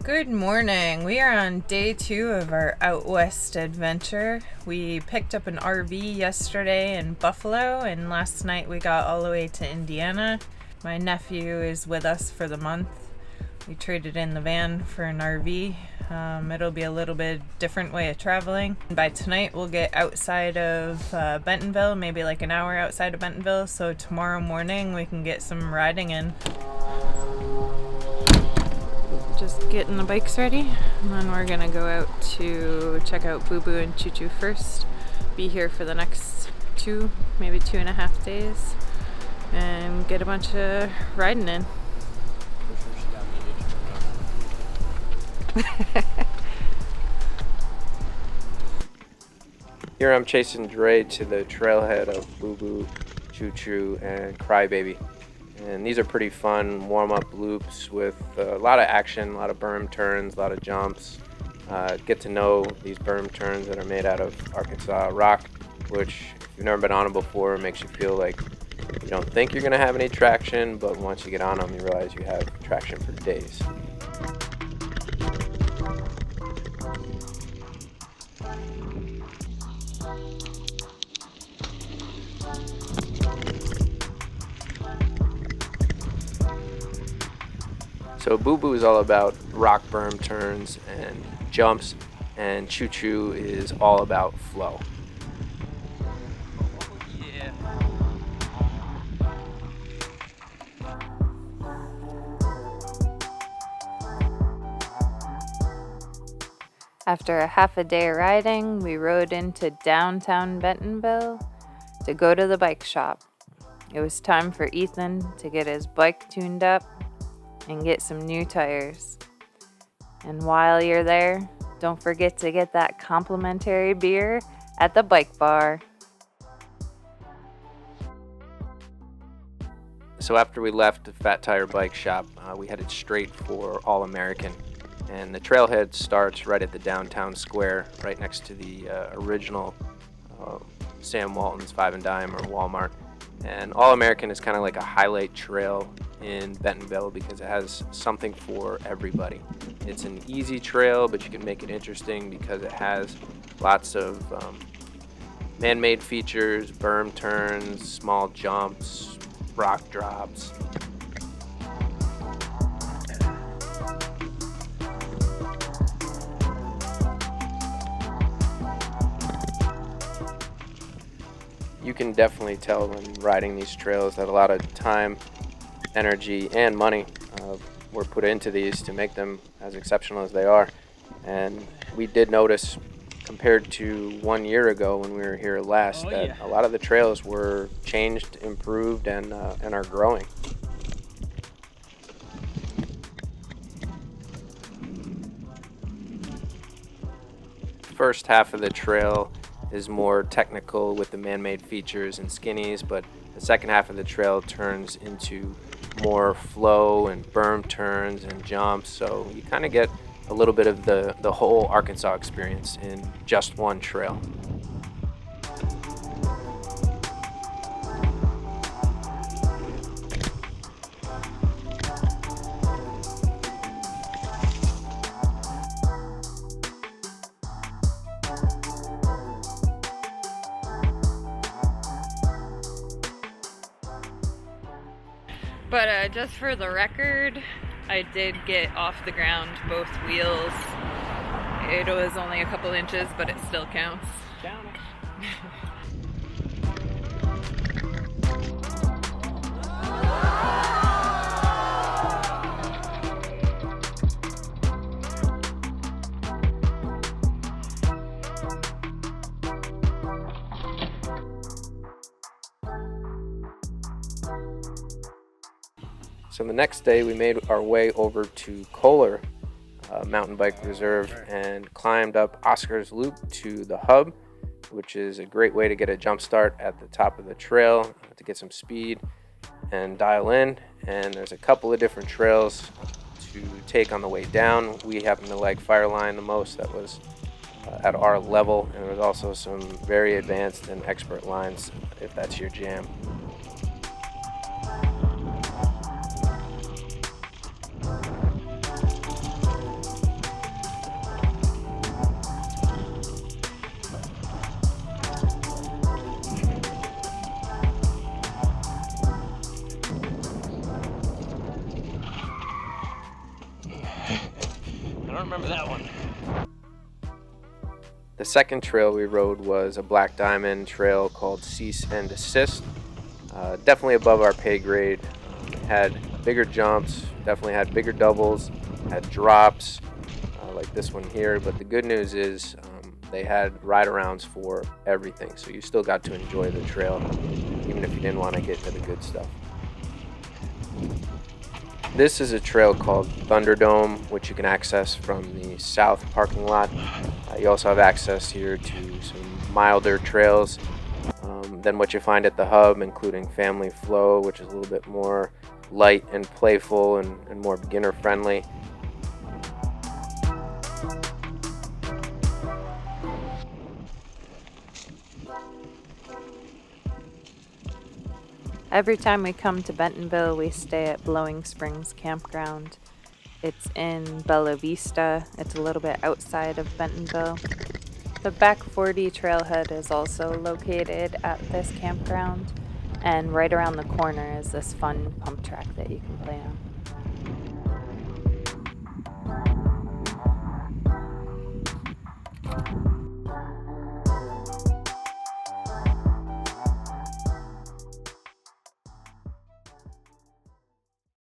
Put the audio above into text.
Good morning. We are on day 2 of our out west adventure. We picked up an RV yesterday in Buffalo, and last night we got all the way to Indiana. My nephew is with us for the month. We traded in the van for an RV. It'll be a little bit different way of traveling. By tonight we'll get outside of Bentonville, maybe like an hour outside of Bentonville, so tomorrow morning we can get some riding in. Just getting the bikes ready, and then we're gonna go out to check out Boo Boo and Choo Choo first. Be here for the next 2, maybe 2.5 days, and get a bunch of riding in. Here I'm chasing Dre to the trailhead of Boo Boo, Choo Choo, and Crybaby. And these are pretty fun warm-up loops with a lot of action, a lot of berm turns, a lot of jumps. Get to know these berm turns that are made out of Arkansas rock, which if you've never been on them before, makes you feel like you don't think you're going to have any traction, but once you get on them, you realize you have traction for days. So Boo Boo is all about rock berm turns and jumps, and Choo Choo is all about flow. Yeah. After a half a day of riding, we rode into downtown Bentonville to go to the bike shop. It was time for Ethan to get his bike tuned up and get some new tires. And while you're there, don't forget to get that complimentary beer at the bike bar. So after we left the Fat Tire Bike Shop, we headed straight for All American. And the trailhead starts right at the downtown square, right next to the original Sam Walton's 5 and Dime or Walmart. And All American is kind of like a highlight trail in Bentonville because it has something for everybody. It's an easy trail, but you can make it interesting because it has lots of man-made features, berm turns, small jumps, rock drops. You can definitely tell when riding these trails that a lot of time, energy, and money were put into these to make them as exceptional as they are. And we did notice, compared to 1 year ago when we were here last, a lot of the trails were changed, improved, and are growing. First half of the trail is more technical with the man-made features and skinnies, but the second half of the trail turns into more flow and berm turns and jumps, so you kind of get a little bit of the whole Arkansas experience in just one trail. But just for the record, I did get off the ground both wheels. It was only a couple inches, but it still counts. Count it. So the next day we made our way over to Kohler Mountain Bike Reserve and climbed up Oscar's Loop to the hub, which is a great way to get a jump start at the top of the trail to get some speed and dial in. And there's a couple of different trails to take on the way down. We happen to like Fireline the most. That was at our level, and there's also some very advanced and expert lines if that's your jam. don't remember that one. The second trail we rode was a Black Diamond trail called Cease and Desist. Definitely above our pay grade. It had bigger jumps, definitely had bigger doubles, had drops like this one here. But the good news is they had ride-arounds for everything, so you still got to enjoy the trail, even if you didn't want to get to the good stuff. This is a trail called Thunderdome, which you can access from the south parking lot. You also have access here to some milder trails than what you find at the hub, including Family Flow, which is a little bit more light and playful and more beginner friendly. Every time we come to Bentonville, we stay at Blowing Springs Campground. It's in Bella Vista. It's a little bit outside of Bentonville. The Back 40 trailhead is also located at this campground, and right around the corner is this fun pump track that you can play on.